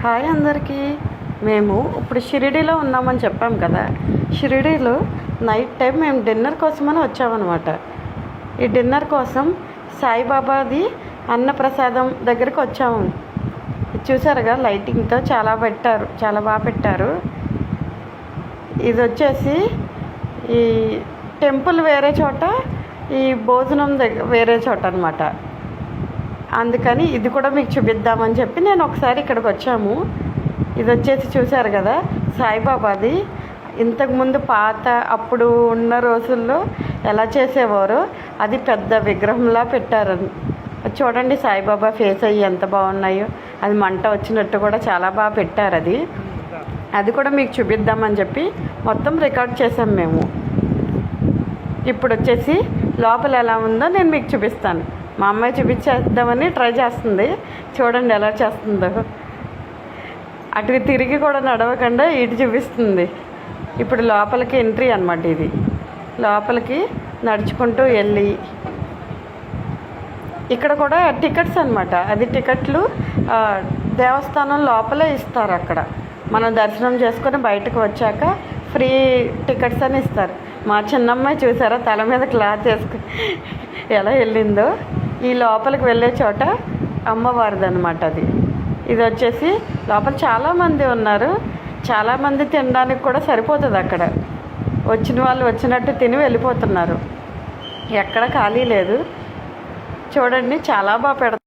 Hi అందరికీ. మేము ఇప్పుడు షిరిడీలో ఉన్నామని చెప్పాం కదా. షిరిడీలో నైట్ టైం మేము డిన్నర్ కోసమని వచ్చామన్నమాట. ఈ డిన్నర్ కోసం సాయిబాబాది అన్నప్రసాదం దగ్గరికి వచ్చాము. చూసారుగా లైటింగ్తో చాలా బాగా పెట్టారు. ఇది వచ్చేసి ఈ టెంపుల్ వేరే చోట, ఈ భోజనం దగ్గర వేరే చోట అనమాట. అందుకని ఇది కూడా మీకు చూపిద్దామని చెప్పి నేను ఒకసారి ఇక్కడికి వచ్చాము. ఇది వచ్చేసి చూశారు కదా సాయిబాబాది. ఇంతకుముందు అప్పుడు ఉన్న రోజుల్లో ఎలా చేసేవారో అది పెద్ద విగ్రహంలా పెట్టారు. చూడండి సాయిబాబా ఫేస్ అయ్యి ఎంత బాగున్నాయో. అది మంట వచ్చినట్టు కూడా చాలా బాగా పెట్టారు. అది కూడా మీకు చూపిద్దామని చెప్పి మొత్తం రికార్డ్ చేసాం మేము. ఇప్పుడు వచ్చేసి లోపల ఎలా ఉందో నేను మీకు చూపిస్తాను. మా అమ్మాయి చూపించేద్దామని ట్రై చేస్తుంది. చూడండి ఎలా చేస్తుందో. అటు తిరిగి కూడా నడవకుండా ఇటు చూపిస్తుంది. ఇప్పుడు లోపలికి ఎంట్రీ అన్నమాట. ఇది లోపలికి నడుచుకుంటూ వెళ్ళి ఇక్కడ కూడా టికెట్స్ అన్నమాట. అది టికెట్లు దేవస్థానం లోపలే ఇస్తారు. అక్కడ మనం దర్శనం చేసుకొని బయటకు వచ్చాక ఫ్రీ టికెట్స్ అని ఇస్తారు. మా చిన్నమ్మాయి చూసారా తల మీద క్లాత్ వేసుకుని ఎలా వెళ్ళిందో. ఈ లోపలికి వెళ్ళే చోట అమ్మవారిది అనమాట. ఇది వచ్చేసి లోపల చాలామంది ఉన్నారు. చాలామంది తినడానికి కూడా సరిపోతుంది. అక్కడ వచ్చిన వాళ్ళు వచ్చినట్టు తిని వెళ్ళిపోతున్నారు. ఎక్కడ ఖాళీ లేదు. చూడండి చాలా బాగా పెడతారు.